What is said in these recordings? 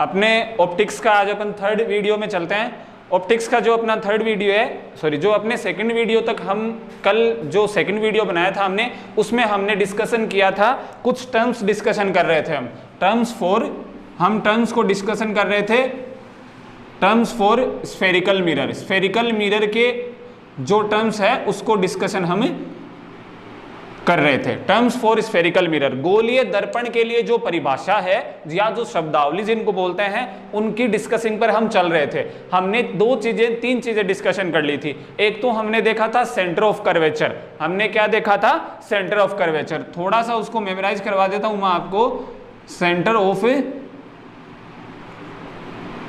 अपने ऑप्टिक्स का आज अपन थर्ड वीडियो में चलते हैं। ऑप्टिक्स का जो अपना थर्ड वीडियो है, सॉरी जो अपने सेकंड वीडियो तक हम कल जो सेकंड वीडियो बनाया था हमने, उसमें हमने डिस्कशन किया था, कुछ टर्म्स डिस्कशन कर रहे थे हम टर्म्स को डिस्कशन कर रहे थे, terms for spherical mirror. Spherical mirror के जो टर्म्स है उसको डिस्कशन हम कर रहे थे। टर्म्स फॉर स्फेरिकल मिरर, गोलीय दर्पण के लिए जो परिभाषा है या जो शब्दावली जिनको बोलते हैं उनकी डिस्कसिंग पर हम चल रहे थे। हमने तीन चीजें डिस्कशन कर ली थी। एक तो हमने देखा था सेंटर ऑफ कर्वेचर। हमने क्या देखा था? Centre of curvature. थोड़ा सा उसको मेमोराइज करवा देता हूं मैं आपको। सेंटर ऑफ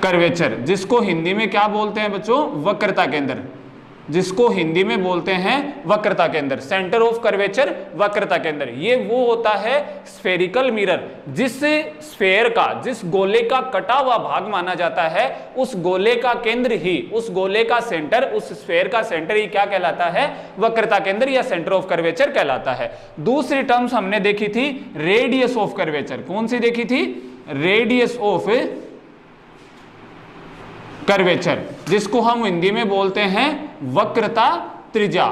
कर्वेचर, जिसको हिंदी में क्या बोलते हैं बच्चों? वक्रता केंद्र। जिसको हिंदी में बोलते हैं वक्रता केंद्र, सेंटर ऑफ कर्वेचर, वक्रता केंद्र। ये वो होता है स्फेरिकल मिरर जिस स्फेयर का, जिस गोले का कटा हुआ भाग माना जाता है, उस गोले का केंद्र ही, उस गोले का सेंटर, उस स्फेयर का सेंटर ही क्या कहलाता है? वक्रता केंद्र या सेंटर ऑफ कर्वेचर कहलाता है। दूसरी टर्म्स हमने देखी थी रेडियस ऑफ कर्वेचर। कौन सी देखी थी? रेडियस ऑफ कर्वेचर, जिसको हम हिंदी में बोलते हैं वक्रता त्रिज्या।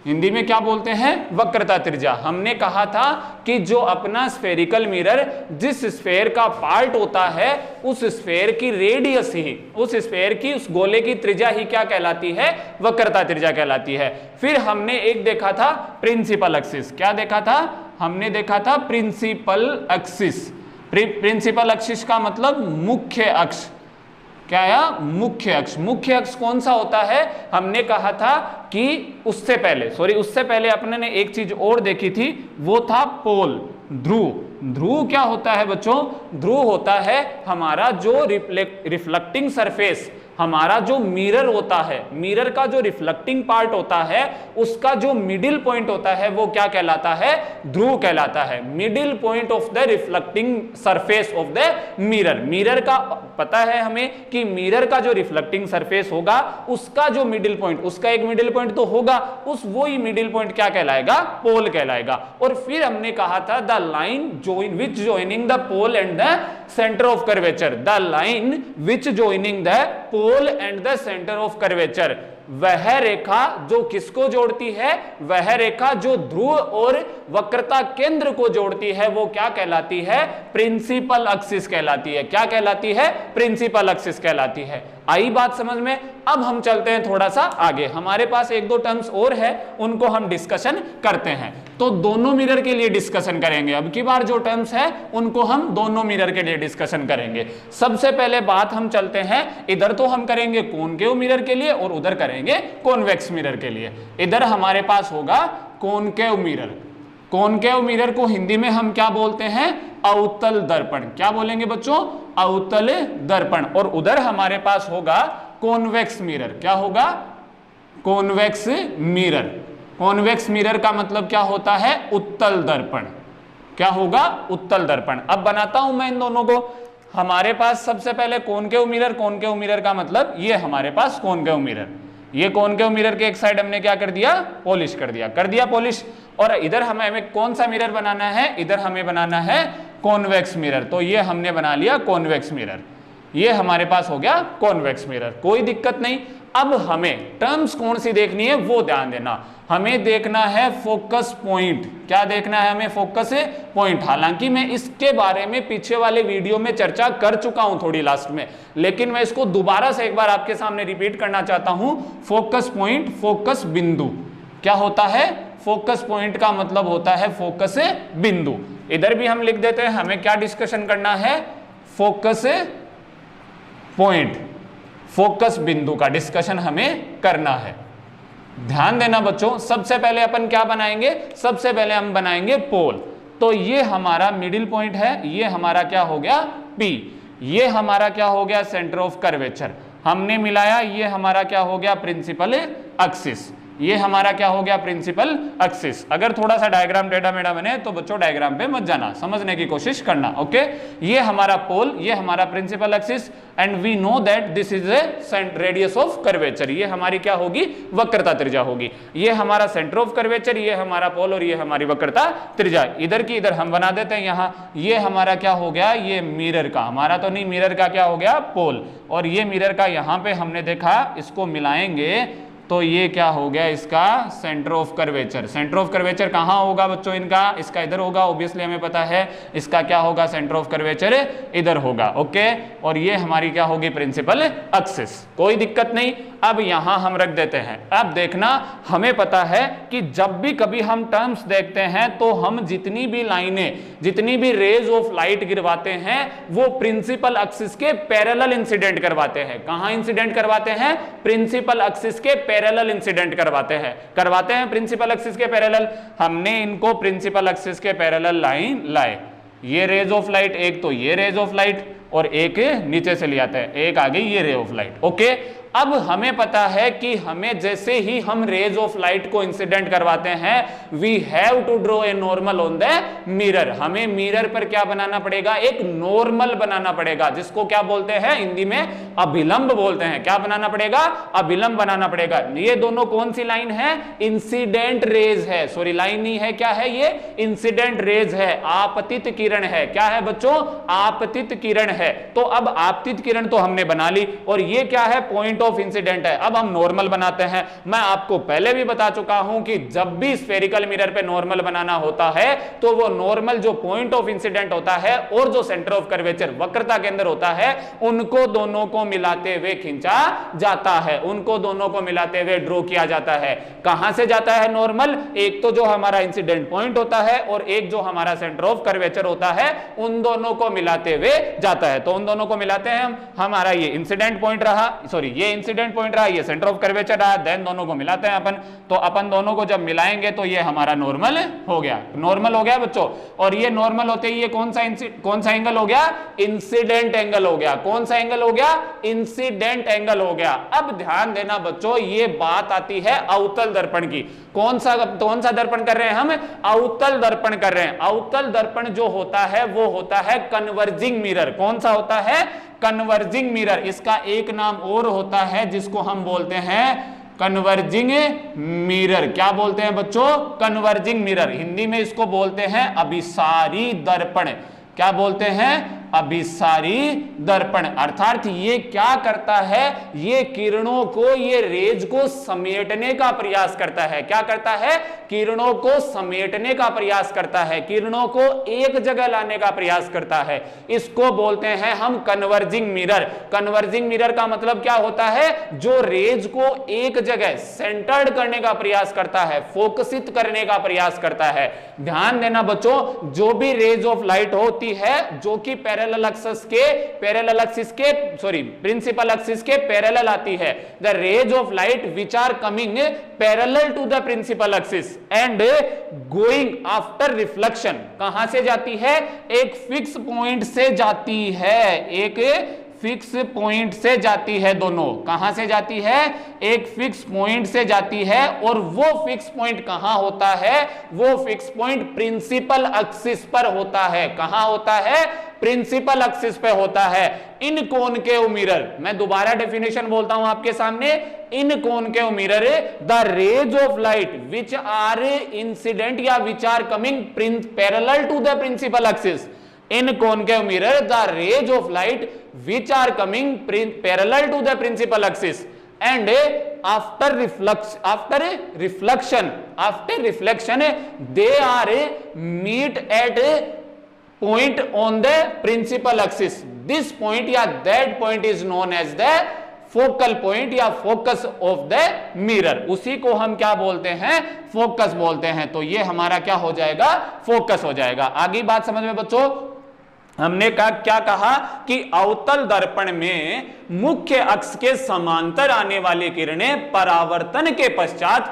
हिंदी में क्या बोलते हैं? वक्रता त्रिज्या। हमने कहा था कि जो अपना स्फेरिकल मिरर, जिस स्फेयर का पार्ट होता है, उस स्फेयर की रेडियस ही, उस स्फेयर की, उस गोले की त्रिज्या ही क्या कहलाती है? वक्रता त्रिज्या कहलाती है। फिर हमने एक देखा था प्रिंसिपल एक्सिस। क्या देखा था? हमने देखा था प्रिंसिपल एक्सिस। प्रिंसिपल एक्सिस का मतलब मुख्य अक्ष। क्या आया? मुख्य अक्ष। मुख्य अक्ष कौन सा होता है? हमने कहा था कि उससे पहले अपने ने एक चीज और देखी थी, वो था पोल, ध्रुव। ध्रुव क्या होता है बच्चों? ध्रुव होता है हमारा जो रिफ्लेक्टिंग सरफेस, हमारा जो मिरर होता है, मिरर का जो रिफ्लेक्टिंग पार्ट होता है, उसका जो मिडिल पॉइंट होता है वो क्या कहलाता है? ध्रुव कहलाता है। Middle point of the reflecting surface of the mirror. Mirror का पता है हमें कि मिरर का जो रिफ्लेक्टिंग सरफेस होगा, उसका जो मिडिल पॉइंट, उसका एक मिडिल पॉइंट तो होगा, उस वही मिडिल पॉइंट क्या कहलाएगा? पोल कहलाएगा। और फिर हमने कहा था the line which joining the pole and the centre of curvature. The line which joining the pole and the centre of curvature, वह रेखा जो किसको जोड़ती है? वह रेखा जो ध्रुव और वक्रता केंद्र को जोड़ती है, वो क्या कहलाती है? प्रिंसिपल एक्सिस कहलाती है। क्या कहलाती है? प्रिंसिपल एक्सिस कहलाती है। आई बात समझ में? अब हम चलते हैं थोड़ा सा आगे। हमारे पास एक दो टर्म्स और है, उनको हम डिस्कशन करते हैं। तो दोनों मिरर के लिए डिस्कशन करेंगे। अब की बार जो टर्म्स है उनको हम दोनों मिरर के लिए डिस्कशन करेंगे। सबसे पहले बात हम चलते हैं, इधर तो हम करेंगे कॉनकेव मिरर के लिए और उधर करेंगे कॉन्वेक्स मिरर के लिए। इधर हमारे पास होगा कॉनकेव मिरर। कॉनकेव मिरर को हिंदी में हम क्या बोलते हैं? अवतल दर्पण। क्या बोलेंगे बच्चों? अवतल दर्पण। और उधर हमारे पास होगा कॉन्वेक्स मिरर। क्या होगा? Convex mirror. कॉन्वेक्स मिरर का मतलब क्या होता है? उत्तल दर्पण। क्या होगा? उत्तल दर्पण। अब बनाता हूं मैं इन दोनों को। हमारे पास सबसे पहले कॉनकेव मिरर। कॉनकेव मिरर का मतलब ये हमारे पास कॉनकेव मिरर। ये कॉनकेव मिरर के एक साइड हमने क्या कर दिया? पॉलिश कर दिया पॉलिश। और इधर हमें कौन सा मिरर बनाना है? इधर हमें बनाना है कॉन्वेक्स मिरर। तो ये हमने बना लिया कॉन्वेक्स मिरर। ये हमारे पास हो गया कॉन्वेक्स मिरर, कोई दिक्कत नहीं। अब हमें टर्म्स कौन सी देखनी है वो ध्यान देना। हमें देखना है फोकस पॉइंट। क्या देखना है हमें? Focus point. हालांकि मैं इसके बारे में पीछे वाले वीडियो में चर्चा कर चुका हूं थोड़ी लास्ट में, लेकिन मैं इसको दोबारा से एक बार आपके सामने रिपीट करना चाहता हूं। फोकस पॉइंट, फोकस बिंदु। क्या होता है? फोकस पॉइंट का मतलब होता है फोकस बिंदु। इधर भी हम लिख देते हैं, हमें क्या डिस्कशन करना है? फोकस पॉइंट, फोकस बिंदु का डिस्कशन हमें करना है। ध्यान देना बच्चों, सबसे पहले अपन क्या बनाएंगे? सबसे पहले हम बनाएंगे पोल। तो ये हमारा मिडिल पॉइंट है, ये हमारा क्या हो गया? P। ये हमारा क्या हो गया? Centre of curvature. हमने मिलाया, ये हमारा क्या हो गया? Principal axis. ये हमारा क्या हो गया, प्रिंसिपल एक्सिस। अगर थोड़ा सा डायग्राम टेढ़ा मेढ़ा बने तो बच्चों डायग्राम पे मत जाना, समझने की कोशिश करना। ओके, ये हमारा पोल, ये हमारा principal axis, and we know that this is a radius of curvature. ये हमारी क्या होगी, वक्रता त्रिज्या होगी। ये हमारा सेंटर ऑफ कर्वेचर, ये हमारा पोल और ये हमारी वक्रता त्रिज्या। इधर की इधर हम बना देते हैं यहां। ये हमारा क्या हो गया, ये मिरर का, हमारा तो नहीं, मिरर का क्या हो गया, पोल, और ये मिरर का यहां पे हमने देखा, इसको मिलाएंगे तो ये क्या हो गया, इसका centre of curvature. Centre of curvature कहाँ होगा बच्चों इनका, इसका इधर होगा, ऑब्वियसली हमें पता है। इसका क्या होगा, सेंटर ऑफ कर्वेचर इधर होगा। ओके, और ये हमारी क्या होगी, प्रिंसिपल एक्सिस। कोई दिक्कत नहीं। अब यहां हम रख देते हैं। अब देखना, हमें पता है कि जब भी कभी हम टर्म्स देखते हैं तो हम जितनी भी लाइनें, जितनी भी रेज ऑफ लाइट गिरवाते हैं वो प्रिंसिपल एक्सिस के पैरेलल इंसिडेंट करवाते हैं। कहां इंसिडेंट करवाते हैं, प्रिंसिपल एक्सिस के पैरेलल इंसिडेंट करवाते हैं प्रिंसिपल एक्सिस के पैरेलल। हमने इनको प्रिंसिपल एक्सिस के पैरेलल लाइन लाए, ये रेज ऑफ लाइट, एक तो ये रेज ऑफ लाइट और एक नीचे से ले आते हैं, एक आ गई ये रे ऑफ लाइट। ओके, अब हमें पता है कि हमें जैसे ही हम रेज ऑफ लाइट को इंसिडेंट करवाते हैं, we have to draw a normal on the mirror. हमें मिरर पर क्या बनाना पड़ेगा, एक नॉर्मल बनाना पड़ेगा, जिसको क्या बोलते हैं हिंदी में, अभिलंब बोलते हैं। क्या बनाना पड़ेगा, अभिलंब बनाना पड़ेगा। ये दोनों कौन सी लाइन है, इंसिडेंट रेज है, सॉरी लाइन नहीं है, क्या है ये, इंसिडेंट रेज है, आपतित किरण है। क्या है बच्चों, आपतित किरण है। तो अब आपतित किरण तो हमने बना ली, और ये क्या है, पॉइंट ऑफ इंसिडेंट है। अब हम नॉर्मल बनाते हैं। मैं आपको पहले भी बता चुका हूं कि जब भी स्फेरिकल मिरर पे नॉर्मल बनाना होता है तो वो नॉर्मल जो पॉइंट ऑफ इंसिडेंट होता है और जो सेंटर ऑफ कर्वेचर वक्रता के अंदर होता है, उनको दोनों को मिलाते हुए खींचा जाता है, उनको दोनों को मिलाते हुए ड्रॉ किया जाता है। कहां से जाता है नॉर्मल, एक तो जो हमारा इंसिडेंट पॉइंट होता है और एक जो हमारा सेंटर ऑफ कर्वेचर होता है, उन दोनों को मिलाते हुए जाता है। तो उन दोनों को मिलाते हैं हम, हमारा ये इंसिडेंट पॉइंट रहा, सॉरी ये इंसिडेंट पॉइंट रहा, ये सेंटर ऑफ कर्वेचर रहा, देन दोनों को मिलाते हैं अपन। तो अपन दोनों को जब मिलाएंगे तो ये हमारा नॉर्मल हो गया, नॉर्मल हो गया बच्चों। और ये नॉर्मल होते ही ये कौन सा एंगल हो गया, इंसिडेंट एंगल हो गया। कौन सा एंगल हो गया, इंसिडेंट एंगल हो गया। अब ध्यान देना बच्चों, ये बात आती है अवतल दर्पण की। कौन सा दर्पण कर रहे हैं हम, अवतल दर्पण कर रहे हैं। अवतल दर्पण जो होता है वो होता है कन्वर्जिंग मिरर। कौन सा होता है, कन्वर्जिंग मिरर। इसका एक नाम और होता है जिसको हम बोलते हैं कन्वर्जिंग मिरर। क्या बोलते हैं बच्चों, कन्वर्जिंग मिरर। हिंदी में इसको बोलते हैं अभिसारी दर्पण। क्या बोलते हैं, अभिसारी दर्पण। अर्थात ये क्या करता है, ये किरणों को, ये रेज को समेटने का प्रयास करता है। क्या करता है, किरणों को समेटने का प्रयास करता है, किरणों को एक जगह लाने का प्रयास करता है। इसको बोलते हैं हम कन्वर्जिंग मिरर। कन्वर्जिंग मिरर का मतलब क्या होता है, जो रेज को एक जगह सेंटर्ड करने का प्रयास करता है, फोकसित करने का प्रयास करता है। ध्यान देना बच्चों, जो भी रेज ऑफ लाइट होती है जो कि प्रिंसिपल एक्सिस के पैरेलल आती है, the rays of light which are coming parallel to the principal axis and going after reflection. कहां से जाती है, एक फिक्स पॉइंट से जाती है, एक फिक्स पॉइंट से जाती है। दोनों कहां से जाती है, एक फिक्स पॉइंट से जाती है। और वो फिक्स पॉइंट कहां होता है, वो फिक्स पॉइंट प्रिंसिपल एक्सिस पर होता है। कहां होता है, प्रिंसिपल एक्सिस पे होता है। इन कोनकेव मिरर, मैं दोबारा डेफिनेशन बोलता हूं आपके सामने, in concave mirror the rays of light which are incident या which are coming parallel to the principal axis. In concave mirror, the rays of light which are coming parallel to the principal axis and after reflection, they are meet at point on the principal axis. This point या that point is known as the focal point या focus of the mirror. उसी को हम क्या बोलते हैं, focus बोलते हैं। तो ये हमारा क्या हो जाएगा, फोकस हो जाएगा। आगे बात समझ में बच्चों, हमने क्या कहा कि अवतल दर्पण में मुख्य अक्ष के समांतर आने वाली किरणें परावर्तन के पश्चात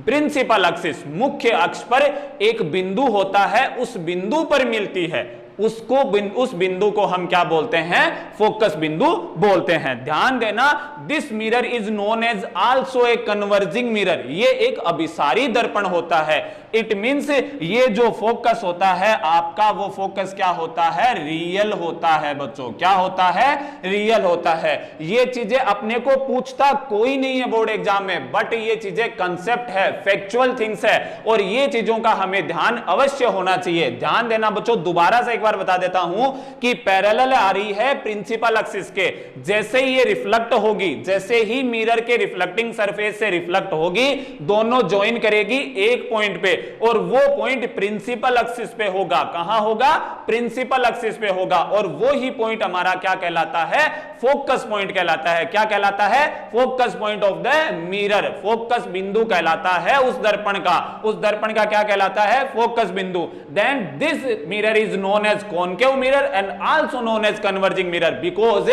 प्रिंसिपल एक्सिस, मुख्य अक्ष पर एक बिंदु होता है, उस बिंदु पर मिलती है। उसको उस बिंदु को हम क्या बोलते हैं, फोकस बिंदु बोलते हैं। ध्यान देना, this mirror is known as also a converging mirror, ये एक अभिसारी दर्पण होता है। इट मींस ये जो फोकस होता है आपका, वो फोकस क्या होता है, रियल होता है बच्चों। क्या होता है, रियल होता है। ये चीजें अपने को पूछता कोई नहीं है बोर्ड एग्जाम में, बट ये चीजें कंसेप्ट है, फैक्चुअल थिंग्स है, और ये चीजों का हमें ध्यान अवश्य होना चाहिए। ध्यान देना बच्चों, दोबारा से एक बार बता देता हूं कि पैरेलल आ रही है प्रिंसिपल एक्सिस के, जैसे ही ये रिफ्लेक्ट होगी, जैसे ही मिरर के रिफ्लेक्टिंग सरफेस से रिफ्लेक्ट होगी, दोनों ज्वाइन करेगी एक पॉइंट पे, और वो पॉइंट प्रिंसिपल एक्सिस पे होगा। कहां होगा, प्रिंसिपल एक्सिस पे होगा, और वो ही पॉइंट हमारा क्या कहलाता है, फोकस पॉइंट कहलाता है। क्या कहलाता है, focus point of the mirror, focus बिंदु कहलाता है उस दर्पण का। उस दर्पण का क्या कहलाता है, फोकस बिंदु। Then this mirror is known as concave mirror and also known as converging mirror, because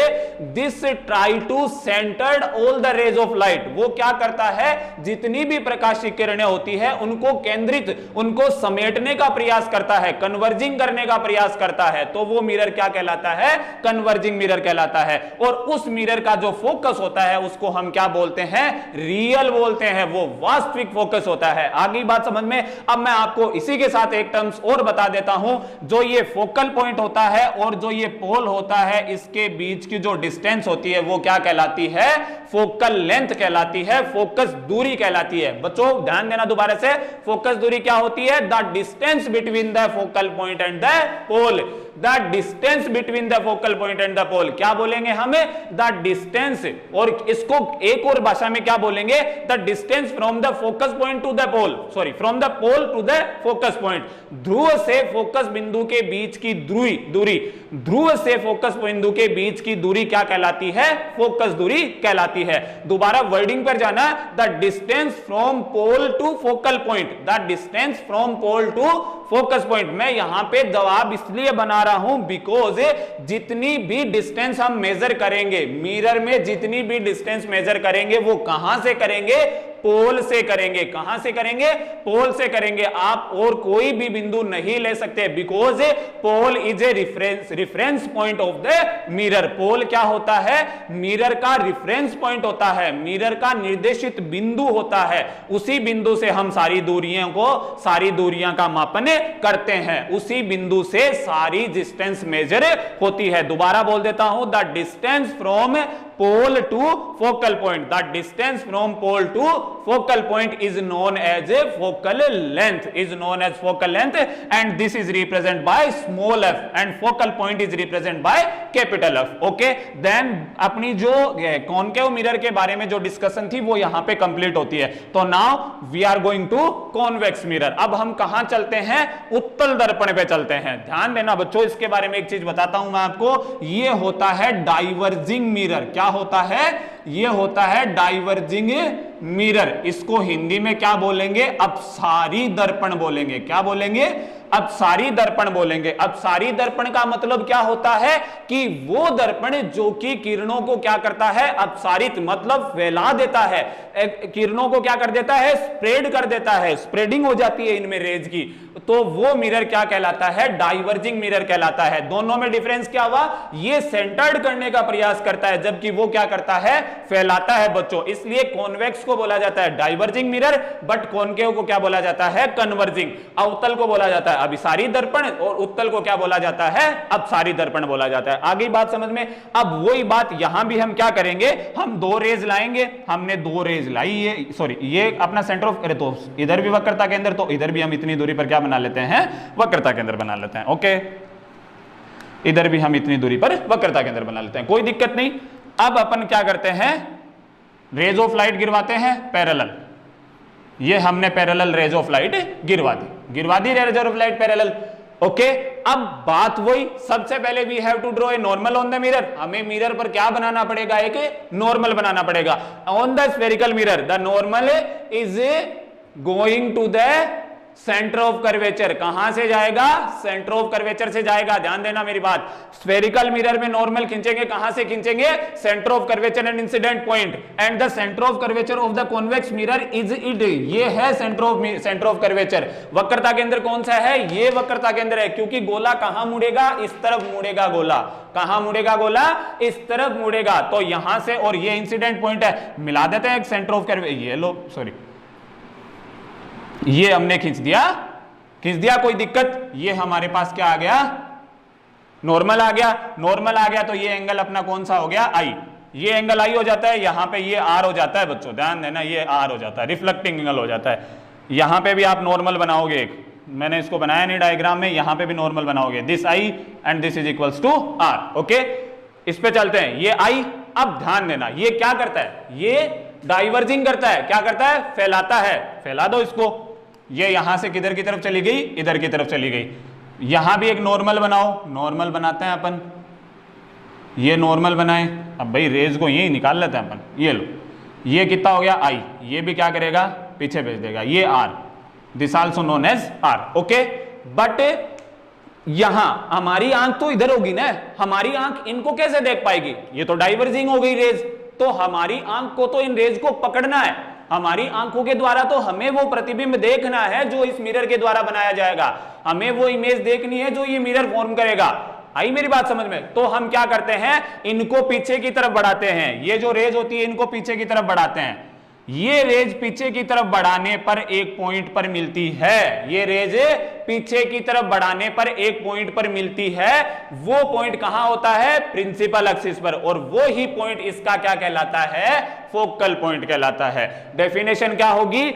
this try to centred all the rays of light. वो क्या करता है, जितनी भी प्रकाश की किरणें होती है उनको केंद्रित, उनको समेटने का प्रयास करता है, कन्वर्जिंग करने का प्रयास करता है, तो वो मिरर क्या कहलाता है, कन्वर्जिंग मिरर कहलाता है। और उस मिरर का जो फोकस होता है उसको हम क्या बोलते हैं, रियल बोलते हैं, वो वास्तविक फोकस होता है। आगे बात समझ में। अब मैं आपको इसी के साथ एक टर्म्स और बता देता हूं, जो ये फोकल पॉइंट होता है और जो ये पोल होता है, इसके बीच की जो डिस्टेंस होती है वो क्या कहलाती है, फोकल लेंथ कहलाती है, फोकस दूरी कहलाती है। बच्चों ध्यान देना दोबारा से, फोकस दूरी क्या होती है, the distance between the focal point and the pole. The distance between the focal point and the pole, क्या बोलेंगे हमें, द डिस्टेंस, और इसको एक और भाषा में क्या बोलेंगे, the distance from the focus point to the pole, sorry from the pole to the focus point. ध्रुव से फोकस बिंदु के बीच की दूरी, ध्रुव से फोकस बिंदु के बीच की दूरी क्या कहलाती है, फोकस दूरी कहलाती है। दोबारा वर्डिंग पर जाना, the distance from pole to focal point, the distance from pole to focus point. मैं यहां पे जवाब इसलिए बना रहा हूं बिकॉज जितनी भी डिस्टेंस हम मेजर करेंगे मिरर में, जितनी भी डिस्टेंस मेजर करेंगे वो कहां से करेंगे, पोल से करेंगे। कहां से करेंगे, पोल से करेंगे। आप और कोई भी बिंदु नहीं ले सकते, because pole is a reference point of the mirror. Pole क्या होता है, मिरर का रिफरेंस पॉइंट होता है, मिरर का निर्देशित बिंदु होता है। उसी बिंदु से हम सारी दूरियां का मापन करते हैं, उसी बिंदु से सारी डिस्टेंस मेजर होती है। दोबारा बोल देता हूं, the distance from pole to focal point, the distance from pole to focal point is known as a focal length, is known as focal length, and this is represented by small f and focal point is represented by capital F. Okay, then अपनी जो concave mirror के बारे में जो discussion थी वो यहां पे कंप्लीट होती है। तो now we are going to convex mirror. अब हम कहां चलते हैं, उत्तल दर्पण पे चलते हैं। ध्यान देना बच्चों, इसके बारे में एक चीज बताता हूं मैं आपको, ये होता है डाइवर्जिंग मिरर। क्या होता है, ये होता है डाइवर्जिंग मिरर। इसको हिंदी में क्या बोलेंगे, अपसारी दर्पण बोलेंगे। क्या बोलेंगे, अपसारी दर्पण बोलेंगे। अपसारी दर्पण का मतलब क्या होता है कि वो दर्पण जो कि किरणों को क्या करता है, अपसारित मतलब फैला देता है, किरणों को क्या कर देता है, स्प्रेड कर देता है, स्प्रेडिंग हो जाती है इनमें रेज की, तो वो मिरर क्या कहलाता है, डाइवर्जिंग मिरर कहलाता है। दोनों में डिफरेंस क्या हुआ, ये सेंटर्ड करने का प्रयास करता है जबकि वो क्या करता है, फैलाता है बच्चों। इसलिए कॉन्वेक्स को बोला जाता है डाइवर्जिंग मिरर, बट कॉनकेव को क्या बोला जाता है, कन्वर्जिंग। अवतल को बोला जाता है अभिसारी दर्पण और उत्तल को क्या बोला जाता है, अपसारी दर्पण बोला जाता है। आगे बात समझ में। अब वही बात यहां भी हम क्या करेंगे, हम दो रेज लाएंगे। हमने दो रेज लाई है, सॉरी ये अपना सेंटर ऑफ, अरे तो इधर भी वक्रता केंद्र, तो इधर भी हम इतनी दूरी पर क्या बना लेते हैं, वक्रता केंद्र बना लेते हैं। ओके, इधर भी हम इतनी दूरी पर वक्रता केंद्र बना लेते हैं, कोई दिक्कत नहीं। अब अपन क्या करते हैं, रेज ऑफ लाइट गिरवाते हैं पैरेलल। ये हमने पैरेलल रेज ऑफ लाइट गिरवा दी rays of light parallel. Okay, अब बात वही, सबसे पहले we have to draw a normal on the mirror. हमें मिरर पर क्या बनाना पड़ेगा, एक नॉर्मल बनाना पड़ेगा on the spherical mirror. The normal is going to the centre of curvature. कहां से जाएगा? सेंटर ऑफ कर्वेचर से जाएगा। ध्यान देना मेरी बात, स्फेरिकल मिरर में नॉर्मल खींचेंगे, कहां से खींचेंगे? Centre of curvature and incident point. And the centre of curvature of the convex mirror is it, ये है सेंटर ऑफ कर्वेचर। वक्रता केंद्र कौन सा है? ये वक्रता केंद्र है, क्योंकि गोला कहां मुड़ेगा? इस तरफ मुड़ेगा गोला। कहां मुड़ेगा गोला? इस तरफ मुड़ेगा। तो यहां से, और ये इंसिडेंट पॉइंट है, मिला देते हैं सेंटर ऑफ कर्वेचर। ये लो, सॉरी, ये हमने खींच दिया, कोई दिक्कत? ये हमारे पास क्या आ गया? नॉर्मल आ गया। नॉर्मल आ गया तो ये एंगल अपना कौन सा हो गया? आई। ये एंगल आई हो जाता है, यहां पे ये आर हो जाता है बच्चों, ध्यान देना, ये आर हो जाता है, रिफ्लेक्टिंग एंगल हो जाता है। यहां पे भी आप नॉर्मल बनाओगे, एक मैंने इसको बनाया नहीं डायग्राम में, यहां पे भी नॉर्मल बनाओगे, this I and this is equals to R. Okay, इस पे चलते हैं। ये आई, अब ध्यान देना, ये क्या करता है? ये डाइवर्जिंग करता है। क्या करता है? फैलाता है। फैला दो इसको। ये यहां से किधर की तरफ चली गई? इधर की तरफ चली गई। यहां भी एक नॉर्मल बनाओ, नॉर्मल बनाते हैं अपन, ये नॉर्मल बनाए। अब भाई रेज को यही निकाल लेते हैं अपन। ये लो, ये कितना हो गया? आई। ये भी क्या करेगा? पीछे भेज देगा, ये R, this also known as R. Okay, but यहां हमारी आंख तो इधर होगी ना, हमारी आंख इनको कैसे देख पाएगी? ये तो डाइवर्जिंग हो गई रेज, तो हमारी आंख को तो इन रेज को पकड़ना है। हमारी आंखों के द्वारा तो हमें वो प्रतिबिंब देखना है जो इस मिरर के द्वारा बनाया जाएगा। हमें वो इमेज देखनी है जो ये मिरर फॉर्म करेगा। आई मेरी बात समझ में? तो हम क्या करते हैं? इनको पीछे की तरफ बढ़ाते हैं। ये जो रेज होती है इनको पीछे की तरफ बढ़ाते हैं। ये रेज पीछे की तरफ बढ़ाने पर एक पॉइंट पर मिलती है। ये रेज पीछे की तरफ बढ़ाने पर एक पॉइंट पर मिलती है। वो पॉइंट कहां होता है? प्रिंसिपल एक्सिस पर। और वो ही पॉइंट इसका क्या कहलाता है? फोकल पॉइंट कहलाता है। डेफिनेशन क्या होगी?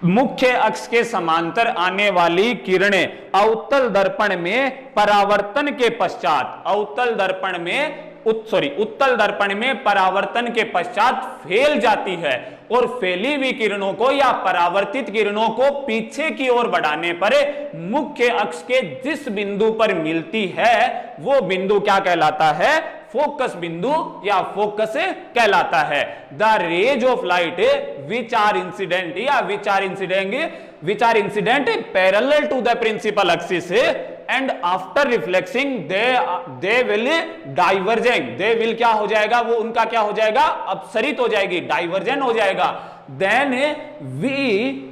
मुख्य अक्ष के समांतर आने वाली किरणें अवतल दर्पण में परावर्तन के पश्चात, अवतल दर्पण में उत्तल दर्पण में परावर्तन के पश्चात फैल जाती है, और फैली हुई किरणों को या परावर्तित किरणों को पीछे की ओर बढ़ाने पर मुख्य अक्ष के जिस बिंदु पर मिलती है वो बिंदु क्या कहलाता है? फोकस बिंदु या फोकस कहलाता है। The rays of light which are incident या which are incident parallel to the principal axis and after reflecting they will divergent, they will क्या हो जाएगा? वो उनका क्या हो जाएगा? अपसरित हो जाएगी, डाइवर्जेंट हो जाएगा। देन वी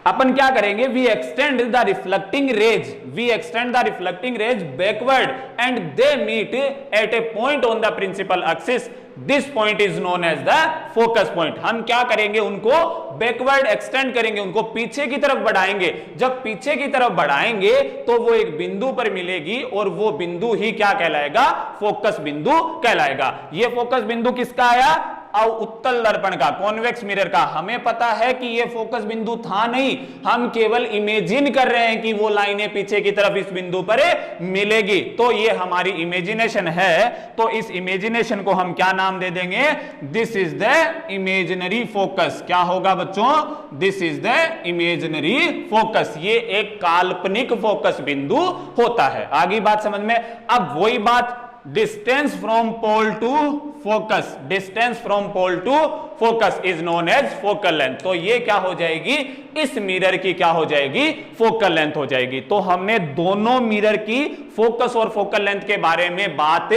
अपन क्या करेंगे? We extend the reflecting rays backward and they meet at a point on the principal axis. This point is known as the focus point. हम क्या करेंगे? उनको बैकवर्ड एक्सटेंड करेंगे, उनको पीछे की तरफ बढ़ाएंगे। जब पीछे की तरफ बढ़ाएंगे तो वो एक बिंदु पर मिलेगी, और वो बिंदु ही क्या कहलाएगा? फोकस बिंदु कहलाएगा। ये फोकस बिंदु किसका आया? उत्तल दर्पण का, कॉन्वेक्स मिरर का। हमें पता है कि ये फोकस बिंदु था नहीं, हम केवल इमेजिन कर रहे हैं कि वो लाइनें पीछे की तरफ इस बिंदु पर मिलेगी। तो ये हमारी इमेजिनेशन है। तो इस इमेजिनेशन को हम क्या नाम दे देंगे? This is the imaginary focus. क्या होगा बच्चों? This is the imaginary focus. ये एक काल्पनिक फोकस बिंदु होता है। आगे बात समझ में? अब वही बात, distance from pole to focus, distance from pole to focus is known as focal length. तो ये क्या हो जाएगी? इस मिरर की क्या हो जाएगी? फोकल लेंथ हो जाएगी। तो हमने दोनों मिरर की फोकस और फोकल लेंथ के बारे में बात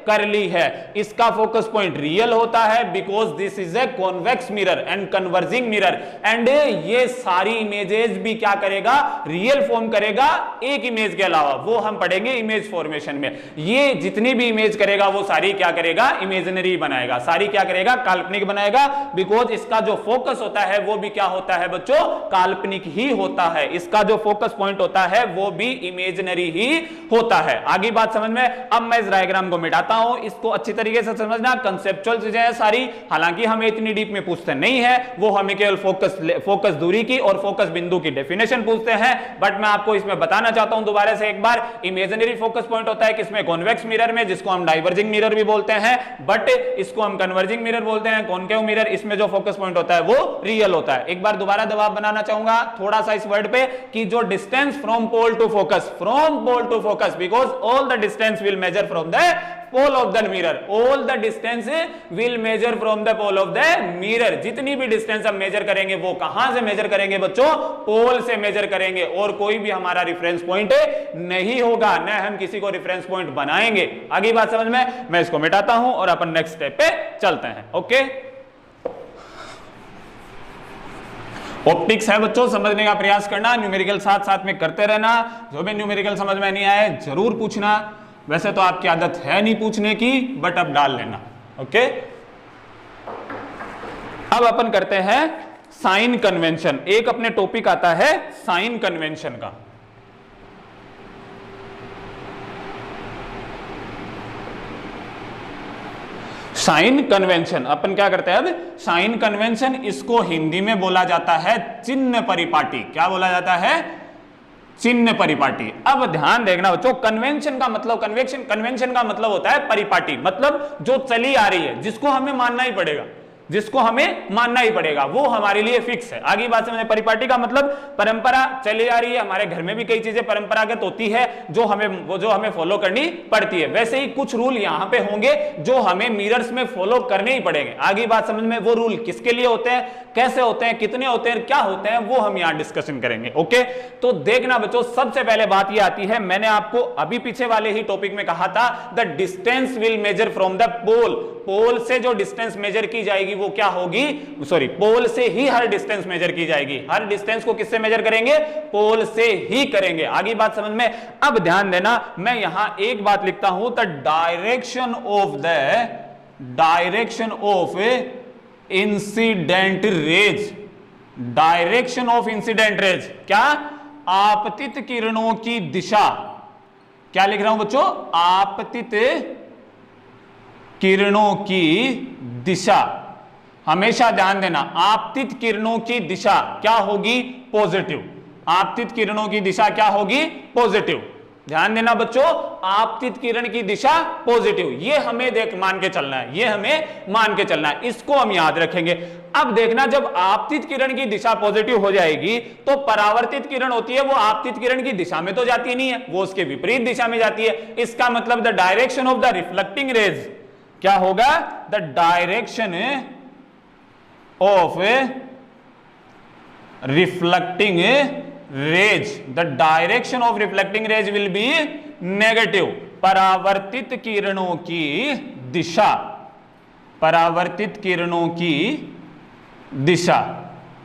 कर ली है। इसका फोकस पॉइंट रियल होता है because this is a convex mirror and converging mirror, and ये सारी इमेजेस भी क्या करेगा? रियल फॉर्म करेगा एक इमेज के अलावा। वो हम पढ़ेंगे इमेज फॉर्मेशन में। ये जितनी भी इमेज करेगा वो सारी क्या करेगा? इमेजिनरी बनाएगा। सारी क्या करेगा? काल्पनिक बनाएगा, बिकॉज इसका जो फोकस होता है वो भी क्या होता है बच्चों? काल्पनिक ही होता है। इसका जो फोकस पॉइंट होता है वो भी इमेजिनरी ही होता है। आगे बात समझ में? अब मैं इस डायग्राम को मिटाता हूं, इसको अच्छी तरीके से समझना। कंसेप्चुअल चीजें हैं सारी, हालांकि हमें इतनी डीप में पूछते नहीं है, वो हमें केवल फोकस दूरी की और फोकस बिंदु की डेफिनेशन पूछते हैं। बट मैं आपको इसमें बताना चाहता हूं दोबारा से एक बार, इमेजिनरी फोकस पॉइंट होता है किसमें? कॉन्वेक्स मिरर में, जिसको हम डाइवर्जिंग मिरर भी बोलते हैं, बट इसको हम कन्वर्जिंग मिरर बोलते हैं। कॉनकेव मिरर, इसमें जो फोकस पॉइंट होता है वो रियल होता है। एक बार दोबारा दबाव बनाना चाहूंगा थोड़ा सा इस वर्ड पे, कि जो distance from pole to focus, because all the distance will measure from the pole of the mirror. All the distance will measure from the pole of the mirror. जितनी भी डिस्टेंस हम मेजर करेंगे वो कहां से मेजर करेंगे बच्चों? पोल से मेजर करेंगे, और कोई भी हमारा रेफरेंस पॉइंट नहीं होगा, न हम किसी को रेफरेंस पॉइंट बनाएंगे। आगे बात समझ में? मैं इसको मिटाता हूं और अपन नेक्स्ट स्टेप पे चलते हैं। ओके, ऑप्टिक्स है बच्चों, समझने का प्रयास करना, न्यूमेरिकल साथ साथ में करते रहना। जो भी न्यूमेरिकल समझ में नहीं आए जरूर पूछना, वैसे तो आपकी आदत है नहीं पूछने की, बट अब डाल लेना। ओके, अब अपन करते हैं साइन कन्वेंशन। एक अपने टॉपिक आता है साइन कन्वेंशन का। साइन कन्वेंशन अपन क्या करते हैं? अब साइन कन्वेंशन, इसको हिंदी में बोला जाता है चिन्ह परिपाटी। क्या बोला जाता है? चिन्ह परिपाटी। अब ध्यान देखना बच्चों, कन्वेंशन का मतलब, कन्वेंशन का मतलब होता है परिपाटी, मतलब जो चली आ रही है, जिसको हमें मानना ही पड़ेगा, जिसको हमें मानना ही पड़ेगा, वो हमारे लिए फिक्स है। आगे बात समझे? परिपाटी का मतलब परंपरा चली आ रही है, हमारे घर में भी कई चीजें परंपरागत होती है जो हमें फॉलो करनी पड़ती है। वैसे ही कुछ रूल यहाँ पे होंगे जो हमें मिरर्स में फॉलो करने ही पड़ेंगे। आगे बात समझ में? वो रूल किसके लिए होते हैं, कैसे होते हैं, कितने होते हैं, क्या होते हैं, वो हम यहाँ डिस्कशन करेंगे। ओके, तो देखना बच्चों, सबसे पहले बात ये आती है, मैंने आपको अभी पीछे वाले ही टॉपिक में कहा था, the distance will measure from the pole. Pole से जो डिस्टेंस मेजर की जाएगी वो क्या होगी? सॉरी, पोल से ही हर डिस्टेंस मेजर की जाएगी। हर डिस्टेंस को किससे मेजर करेंगे? पोल से ही करेंगे। आगे बात समझ में? अब ध्यान देना, मैं यहां एक बात लिखता हूं, the direction of incident raise. Direction of incident raise क्या? आपतित किरणों की दिशा। क्या लिख रहा हूं बच्चों? आपतित किरणों की दिशा। हमेशा ध्यान देना, आपतित किरणों की दिशा क्या होगी? पॉजिटिव। आपतित किरणों की दिशा क्या होगी? पॉजिटिव। ध्यान देना बच्चों, आपतित किरण की दिशा पॉजिटिव, ये हमें मान के चलना है, ये हमें मान के चलना है, इसको हम याद रखेंगे। अब देखना, जब आपतित किरण की दिशा पॉजिटिव हो जाएगी तो परावर्तित किरण होती है, वो आपतित किरण की दिशा में तो जाती नहीं है, वो उसके विपरीत दिशा में जाती है। इसका मतलब the direction of the reflecting rays क्या होगा? The direction of reflecting rays, the direction of reflecting rays will be negative. परावर्तित किरणों की दिशा, परावर्तित किरणों की दिशा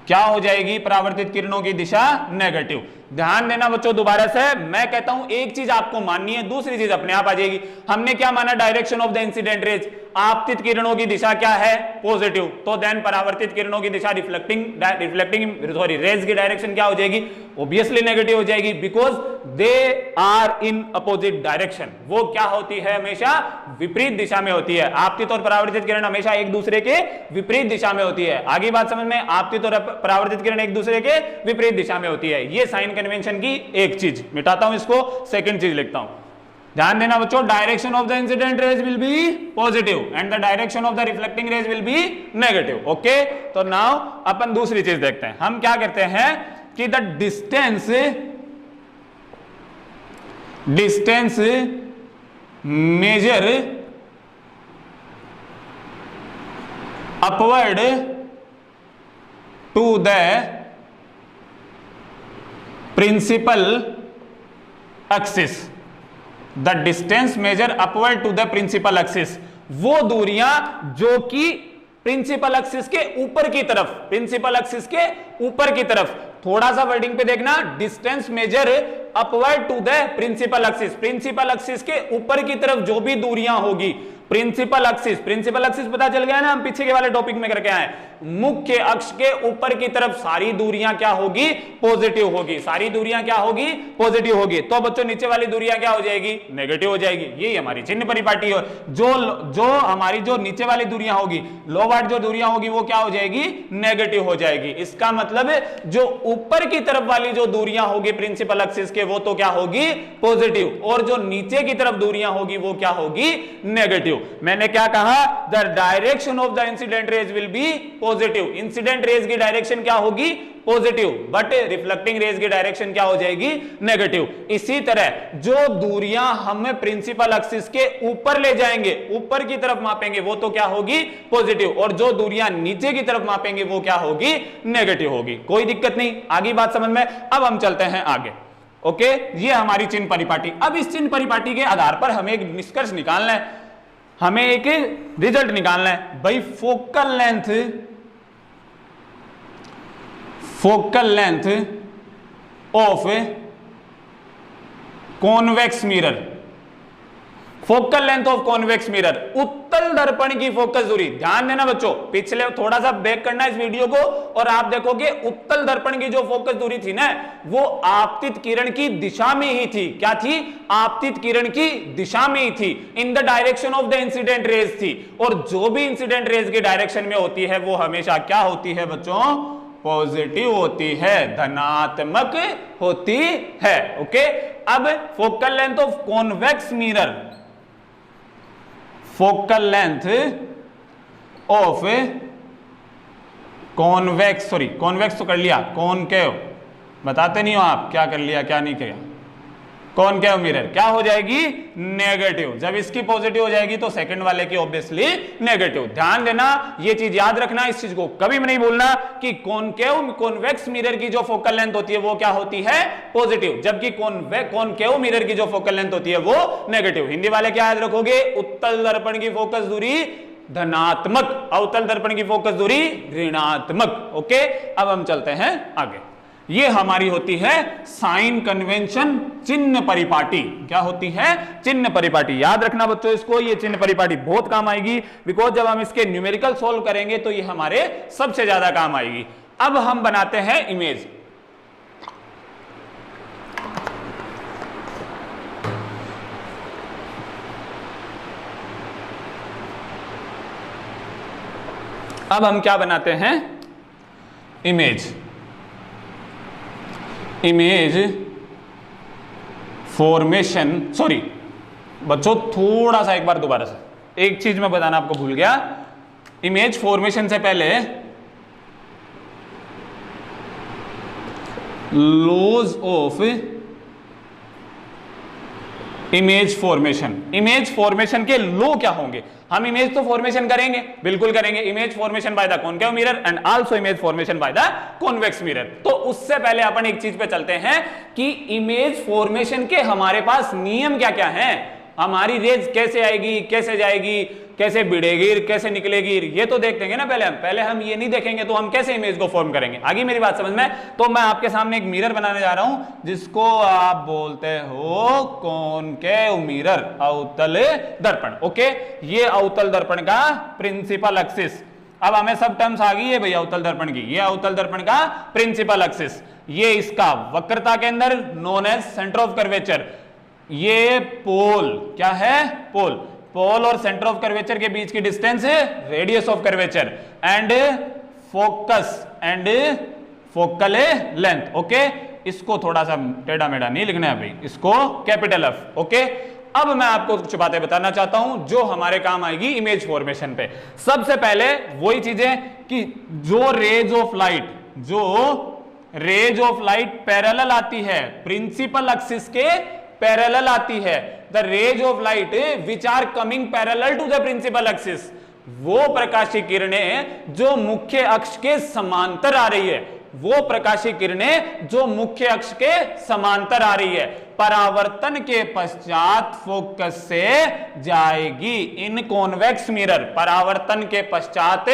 क्या हो जाएगी? परावर्तित किरणों की दिशा नेगेटिव। ध्यान देना बच्चों, दोबारा से मैं कहता हूं, एक चीज आपको माननी है, दूसरी चीज अपने आप आ जाएगी। हमने क्या माना? Direction of the incident raise, आपतित किरणों की दिशा क्या है? पॉजिटिव। तो देन परावर्तित किरणों की दिशा रेज की डायरेक्शन क्या हो जाएगी? ऑब्वियसली नेगेटिव हो जाएगी, because they are in opposite direction. वो क्या होती है? हमेशा विपरीत दिशा में होती है। आपतित और परावर्तित किरण हमेशा एक दूसरे के विपरीत दिशा में होती है। आगे बात समझ में? आपतित और परावर्तित किरण एक दूसरे के विपरीत दिशा में होती है। ये साइन कन्वेंशन की एक चीज, मिटाता हूं इसको, सेकंड चीज लिखता हूं। ध्यान देना बच्चों, direction of the incident rays will be positive and the direction of the reflecting rays will be negative. Okay, तो नाउ अपन दूसरी चीज देखते हैं। हम क्या करते हैं कि the distance measure upward to the principal axis. The distance measure upward to the principal axis, वो दूरियां जो कि प्रिंसिपल एक्सिस के ऊपर की तरफ, प्रिंसिपल एक्सिस के ऊपर की तरफ। थोड़ा सा वर्डिंग पे देखना, distance measure upward to the principal axis, principal axis के ऊपर की तरफ जो भी दूरियां होगी, प्रिंसिपल एक्सिस, प्रिंसिपल एक्सिस पता चल गया ना, हम पीछे के वाले टॉपिक में करके आए। मुख्य अक्ष के ऊपर की तरफ सारी दूरियां क्या होगी? पॉजिटिव होगी। सारी दूरियां क्या होगी? पॉजिटिव होगी। तो बच्चों नीचे वाली दूरियां क्या हो जाएगी? नेगेटिव हो जाएगी। यही हमारी चिन्ह परिपाटी है। जो हमारी जो नीचे वाली दूरियां होगी, लो वाट जो दूरियां होगी, वो क्या हो जाएगी? नेगेटिव हो जाएगी। इसका मतलब जो ऊपर की तरफ वाली जो दूरियां होगी प्रिंसिपल एक्सिस के, वो तो क्या होगी? पॉजिटिव। और जो नीचे की तरफ दूरियां होगी वो क्या होगी? नेगेटिव। मैंने क्या कहा? The direction of the incident rays will be positive, incident raise की डायरेक्शन क्या होगी पॉजिटिव, बट रिफ्लेक्टिंग रेज की डायरेक्शन क्या हो जाएगी नेगेटिव। इसी तरह जो दूरियां हम प्रिंसिपल एक्सिस के ऊपर ले जाएंगे, ऊपर की तरफ मापेंगे, वो तो क्या होगी पॉजिटिव, और जो दूरियां नीचे की तरफ मापेंगे वो क्या होगी नेगेटिव होगी। कोई दिक्कत नहीं, आगे बात समझ में। अब हम चलते हैं आगे। ओके, ये हमारी चिन्ह परिपाटी। अब इस चिन्ह परिपाटी के आधार पर हमें एक निष्कर्ष निकालना है, हमें एक रिजल्ट निकालना है भाई। Focal length of convex mirror, focal length of convex mirror, उत्तल दर्पण की फोकस दूरी। ध्यान देना बच्चों, पिछले थोड़ा सा बैक करना इस वीडियो को और आप देखोगे उत्तल दर्पण की जो फोकस दूरी थी ना, वो आपतित किरण की दिशा में ही थी। क्या थी? आपतित किरण की दिशा में ही थी, in the direction of the incident raise थी। और जो भी इंसिडेंट रेज की डायरेक्शन में होती है वो हमेशा क्या होती है बच्चों? पॉजिटिव होती है, धनात्मक होती है। ओके, अब focal length of convex mirror, focal length of convex, sorry convex तो कर लिया, कॉनकेव बताते नहीं हो आप, क्या कर लिया क्या नहीं किया। कॉनकेव मिरर क्या हो जाएगी? नेगेटिव। जब इसकी पॉजिटिव हो जाएगी तो सेकंड वाले की ऑब्वियसली नेगेटिव। ध्यान देना, ये चीज याद रखना, इस चीज को कभी भी नहीं भूलना कि कॉन्वेक्स मिरर की जो फोकल लेंथ होती है वो क्या होती है? पॉजिटिव, जबकि कॉनकेव मिरर की जो फोकल लेंथ होती है वो नेगेटिव। हिंदी वाले क्या याद रखोगे? उत्तल दर्पण की फोकस दूरी धनात्मक, अवतल दर्पण की फोकस दूरी ऋणात्मक। ओके, अब हम चलते हैं आगे। ये हमारी होती है साइन कन्वेंशन चिन्ह परिपाटी। क्या होती है? चिन्ह परिपाटी। याद रखना बच्चों इसको, ये चिन्ह परिपाटी बहुत काम आएगी, बिकॉज जब हम इसके न्यूमेरिकल सॉल्व करेंगे तो ये हमारे सबसे ज्यादा काम आएगी। अब हम बनाते हैं इमेज। अब हम क्या बनाते हैं? Image formation. सॉरी बच्चों, थोड़ा सा एक बार दोबारा से, एक चीज मैं बताना आपको भूल गया। इमेज फॉर्मेशन से पहले laws of image formation, image formation के लॉ क्या होंगे? हम इमेज तो फॉर्मेशन करेंगे, बिल्कुल करेंगे, image formation by the concave mirror and also image formation by the convex mirror. तो उससे पहले अपन एक चीज पे चलते हैं कि इमेज फॉर्मेशन के हमारे पास नियम क्या क्या हैं। हमारी रेज कैसे आएगी, कैसे जाएगी, कैसे भिड़ेगी, कैसे निकलेगी, ये तो देख देंगे ना पहले हम ये नहीं देखेंगे तो हम कैसे इमेज को फॉर्म करेंगे। आगे मेरी बात समझ में? तो मैं आपके सामने एक मिरर बनाने जा रहा हूं जिसको आप बोलते हो कॉनकेव मिरर, अवतल दर्पण। ओके, ये अवतल दर्पण का प्रिंसिपल एक्सिस। अब हमें सब टर्म्स आ गई है भैया अवतल दर्पण की। ये अवतल दर्पण का प्रिंसिपल एक्सिस, ये इसका वक्रता के अंदर known as centre of curvature, ये पोल क्या है? पोल। पोल और सेंटर ऑफ कर्वेचर के बीच की डिस्टेंस है radius of curvature, and focus and focal length. Okay, इसको थोड़ा सा टेढ़ा मेढ़ा नहीं लिखना है भाई, इसको कैपिटल एफ। ओके, अब मैं आपको कुछ बातें बताना चाहता हूं जो हमारे काम आएगी इमेज फॉर्मेशन पे। सबसे पहले वही चीजें कि जो रेज ऑफ लाइट पैरेलल आती है, प्रिंसिपल एक्सिस के पैरेलल आती है, the rays of light which are coming parallel to the principal axis, वो प्रकाशीय किरणें जो मुख्य अक्ष के समांतर आ रही है, वो प्रकाशीय किरणें जो मुख्य अक्ष के समांतर आ रही है, परावर्तन के पश्चात फोकस से जाएगी इन कॉन्वेक्स मिरर। परावर्तन के पश्चात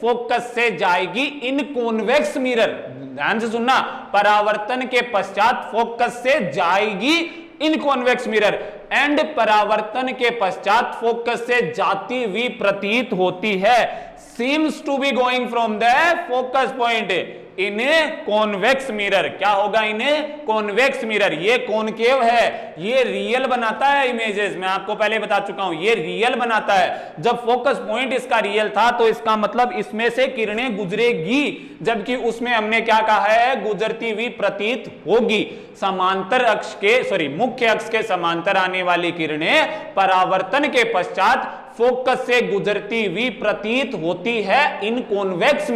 फोकस से जाएगी इन कॉन्वेक्स मिरर। ध्यान से सुनना, परावर्तन के पश्चात फोकस से जाएगी इन कॉन्वेक्स मिरर, एंड परावर्तन के पश्चात फोकस से जाती हुई प्रतीत होती है, seems to be going from the focus point in convex mirror. क्या होगा? In convex mirror. ये कॉनकेव है, ये रियल बनाता है इमेजेस, मैं आपको पहले बता चुका हूं, ये रियल बनाता है। जब फोकस पॉइंट इसका रियल था तो इसका मतलब इसमें से किरणें गुजरेगी, जबकि उसमें हमने क्या कहा है? गुजरती हुई प्रतीत होगी। समांतर अक्ष के, सॉरी मुख्य अक्ष के समांतर आने वाली किरणें परावर्तन के पश्चात फोकस से गुजरती हुई प्रतीत होती है इन कॉन्वेक्स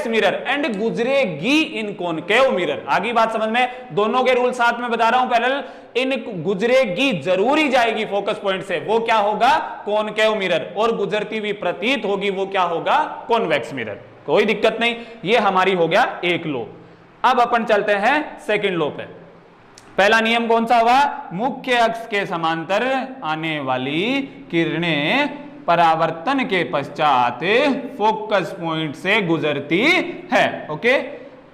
मिरर एंड गुजरेगी इन कॉनकेव मिरर। आगे बात समझ में, दोनों के रूल साथ में बता रहा हूं पैरेलल। इन गुजरेगी जरूरी जाएगी फोकस पॉइंट से, वो क्या होगा, कॉनकेव मिरर, और गुजरती हुई प्रतीत होगी, वो क्या होगा, कॉन्वेक्स मिरर। कोई दिक्कत नहीं, ये हमारी हो गया एक लो। अब अपन चलते हैं सेकंड लो पे। पहला नियम कौन सा हुआ, मुख्य अक्ष के समांतर आने वाली किरणें परावर्तन के पश्चात फोकस पॉइंट से गुजरती है। ओके,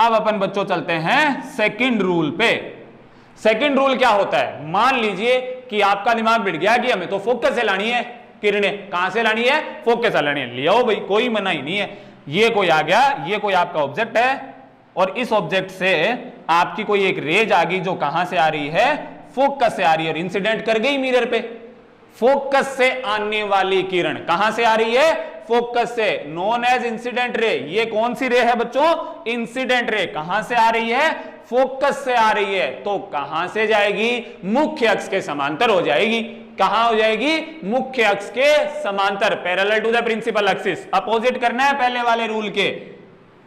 अब अपन बच्चों चलते हैं सेकंड रूल पे। सेकंड रूल क्या होता है, मान लीजिए कि आपका दिमाग बिगड़ गया कि हमें तो फोकस से लानी है किरणें, कहां से लानी है, फोकस से लानी है, ले आओ भाई, कोई मना ही नहीं है। ये कोई आ गया, ये कोई आपका ऑब्जेक्ट है, और इस ऑब्जेक्ट से आपकी कोई एक रेज आ गई जो कहां से आ रही है, फोकस से आ रही है, और इंसिडेंट कर गई मिरर पे। फोकस से आने वाली किरण कहां से आ रही है, फोकस से, नोन एज इंसिडेंट रे। ये कौन सी रे है बच्चों, इंसिडेंट रे। कहां से आ रही है, फोकस से आ रही है, तो कहां से जाएगी, मुख्य अक्ष के समांतर हो जाएगी। कहां हो जाएगी, मुख्य अक्ष के समांतर, parallel to the principal axis. Opposite करना है पहले वाले रूल के,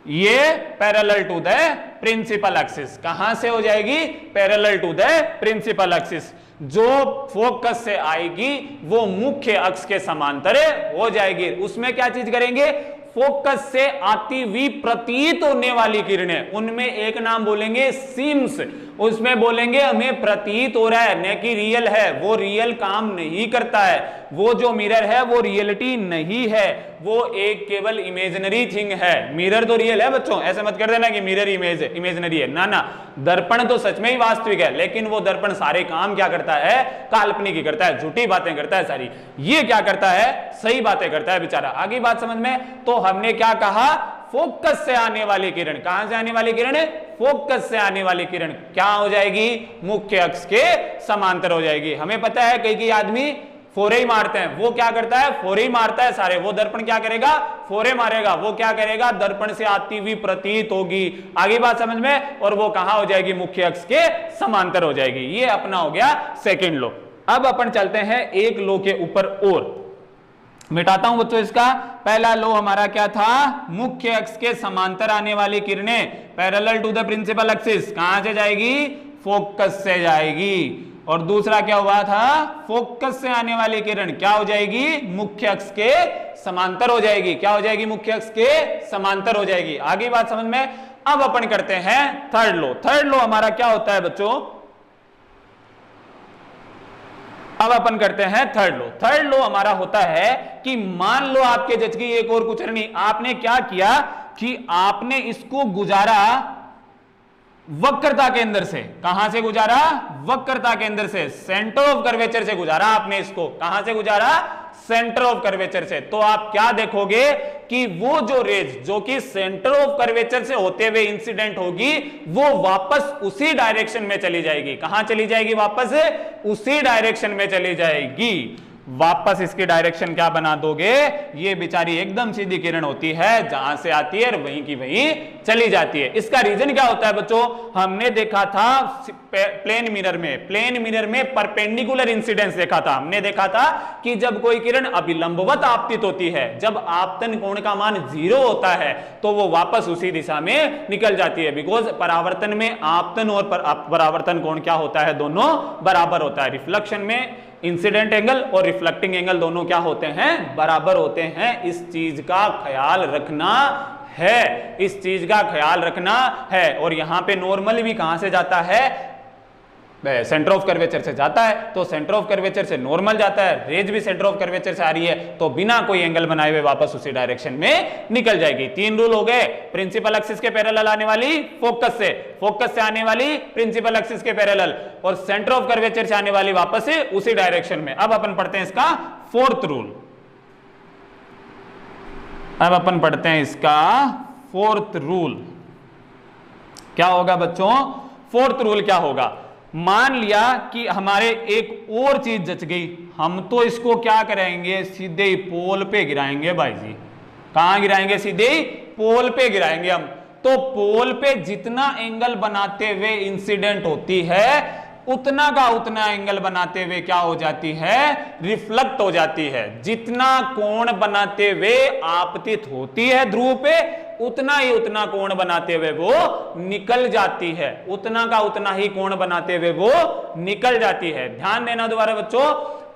ये parallel to the principal axis. कहां से हो जाएगी, parallel to the principal axis. जो फोकस से आएगी वो मुख्य अक्ष के समांतर हो जाएगी। उसमें क्या चीज करेंगे, फोकस से आती हुई प्रतीत होने वाली किरणें, उनमें एक नाम बोलेंगे सीम्स। उसमें बोलेंगे हमें प्रतीत हो रहा है, न कि रियल है, वो रियल काम नहीं करता है, वो जो मिरर है वो रियलिटी नहीं है, वो एक केवल इमेजिनरी थिंग है। मिरर तो रियल है बच्चों, ऐसे मत कर देना कि मिरर इमेजिनरी है, ना ना, दर्पण तो सच में ही वास्तविक है, लेकिन वो दर्पण सारे काम क्या करता है, काल्पनिक ही करता है, झूठी बातें करता है सारी। ये क्या करता है, सही बातें करता है बेचारा। आगे बात समझ में, तो हमने क्या कहा, फोकस से आने वाली किरण, कहां से आने वाली किरण, फोकस से आने वाली किरण क्या हो जाएगी, मुख्य अक्ष के समांतर हो जाएगी। हमें पता है कई आदमी फोरे ही मारते हैं, वो क्या करता है, फोरे ही मारता है सारे, वो दर्पण क्या करेगा, फोरे मारेगा, वो क्या करेगा, दर्पण से आती हुई प्रतीत होगी। आगे बात समझ में, और वो कहां हो जाएगी, मुख्य अक्ष के समांतर हो जाएगी। ये अपना हो गया सेकंड लो। अब अपन चलते हैं एक लो के ऊपर और मिटाता हूं बच्चों इसका। पहला लो हमारा क्या था, मुख्य अक्ष के समांतर आने वाली किरणें parallel to the principal axis, कहां से जाएगी, फोकस से जाएगी। और दूसरा क्या हुआ था, फोकस से आने वाली किरण क्या हो जाएगी, मुख्य अक्ष के समांतर हो जाएगी। क्या हो जाएगी, मुख्य अक्ष के समांतर हो जाएगी। आगे बात समझ में। अब अपन करते हैं थर्ड लो। थर्ड लो हमारा क्या होता है बच्चों, अब अपन करते हैं थर्ड लो। थर्ड लो हमारा होता है कि मान लो आपके जज की एक और कुछ नहीं, आपने क्या किया कि आपने इसको गुजारा वक्रता केंद्र से। कहां से गुजारा, वक्रता केंद्र से, सेंटर ऑफ कर्वेचर से गुजारा आपने इसको। कहां से गुजारा, सेंटर ऑफ कर्वेचर से। तो आप क्या देखोगे कि वो जो रेज जो कि सेंटर ऑफ कर्वेचर से होते हुए इंसिडेंट होगी, वो वापस उसी डायरेक्शन में चली जाएगी। कहां चली जाएगी, वापस उसी डायरेक्शन में चली जाएगी। वापस इसकी डायरेक्शन क्या बना दोगे, ये बेचारी एकदम सीधी किरण होती है, जहां से आती है और वहीं की वहीं चली जाती है। इसका रीजन क्या होता है बच्चों, हमने देखा था प्लेन मिरर में परपेंडिकुलर इंसिडेंस देखा था। हमने देखा था कि जब कोई किरण अभिलंबवत आपतित होती है, जब आपतन कोण का मान 0 होता है, तो वो वापस उसी दिशा में निकल जाती है। बिकॉज परावर्तन में आपतन और परावर्तन कोण क्या होता है, दोनों बराबर होता है। रिफ्लेक्शन में इंसिडेंट एंगल और रिफ्लेक्टिंग एंगल दोनों क्या होते हैं, बराबर होते हैं। इस चीज का ख्याल रखना है, इस चीज का ख्याल रखना है। और यहां पे नॉर्मल भी कहां से जाता है, सेंटर ऑफ कर्वेचर से जाता है, तो सेंटर ऑफ कर्वेचर से नॉर्मल जाता है, रेज भी सेंटर ऑफ कर्वेचर से आ रही है, तो बिना कोई एंगल बनाए हुए वापस उसी डायरेक्शन में निकल जाएगी। 3 रूल हो गए, प्रिंसिपल एक्सिस के पैरेलल आने वाली फोकस से आने वाली प्रिंसिपल एक्सिस के पैरेलल, और सेंटर ऑफ कर्वेचर से आने वाली वापस से उसी डायरेक्शन में। अब अपन पढ़ते हैं इसका फोर्थ रूल। अब अपन पढ़ते हैं इसका फोर्थ रूल। क्या होगा बच्चों, फोर्थ रूल क्या होगा, मान लिया कि हमारे एक और चीज जच गई, हम तो इसको क्या करेंगे, सीधे ही पोल पे गिराएंगे भाई जी। कहां गिराएंगे, सीधे ही पोल पे गिराएंगे हम। तो पोल पे जितना एंगल बनाते हुए इंसिडेंट होती है, उतना का उतना एंगल बनाते हुए क्या हो जाती है, रिफ्लेक्ट हो जाती है। जितना कोण बनाते हुए आपतित होती है ध्रुव पे, उतना ही उतना कोण बनाते हुए वो निकल जाती है, उतना का उतना ही कोण बनाते हुए वो निकल जाती है। ध्यान देना दोबारा बच्चों,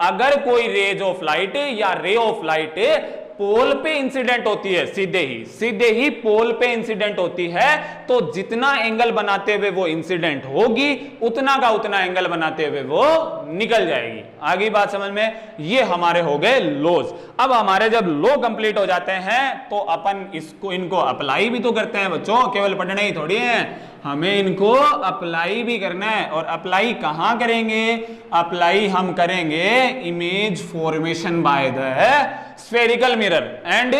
अगर कोई रेज ऑफ लाइट या रे ऑफ लाइट पोल पे इंसिडेंट होती है, सीधे ही पोल पे इंसिडेंट होती है, तो जितना एंगल बनाते हुए वो इंसिडेंट होगी, उतना का उतना एंगल बनाते हुए वो निकल जाएगी। आगे बात समझ में? ये हमारे हो गए लॉज। अब हमारे जब लॉ कंप्लीट हो जाते हैं तो अपन इनको अप्लाई भी तो करते हैं बच्चों, केवल पढ़ना ही थोड़ी है, हमें इनको अप्लाई भी करना है। और अप्लाई कहां करेंगे? अप्लाई हम करेंगे image formation by the spherical mirror, and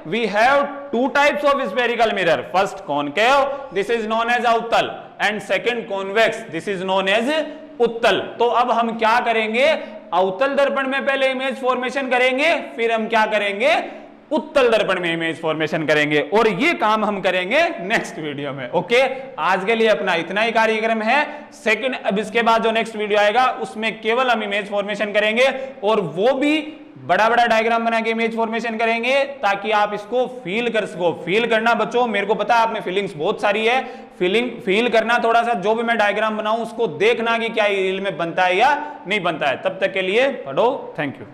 we have two types of spherical mirror. First concave, this is known as अवतल, and second convex, this is known as उत्तल। तो अब हम क्या करेंगे, अवतल दर्पण में पहले इमेज फॉर्मेशन करेंगे, फिर हम क्या करेंगे, उत्तल दर्पण में इमेज फॉर्मेशन करेंगे, और ये काम हम करेंगे नेक्स्ट वीडियो में। ओके, आज के लिए अपना इतना ही कार्यक्रम है। सेकंड, अब इसके बाद जो नेक्स्ट वीडियो आएगा उसमें केवल हम इमेज फॉर्मेशन करेंगे, और वो भी बड़ा बड़ा डायग्राम बना के इमेज फॉर्मेशन करेंगे, ताकि आप इसको फील कर सको। फील करना बच्चों, मेरे को पता है आप में फीलिंग्स बहुत सारी है, फील करना थोड़ा सा, जो भी मैं डायग्राम बनाऊं उसको देखना कि क्या ये रील में बनता है या नहीं बनता है। तब तक के लिए पढ़ो। Thank you.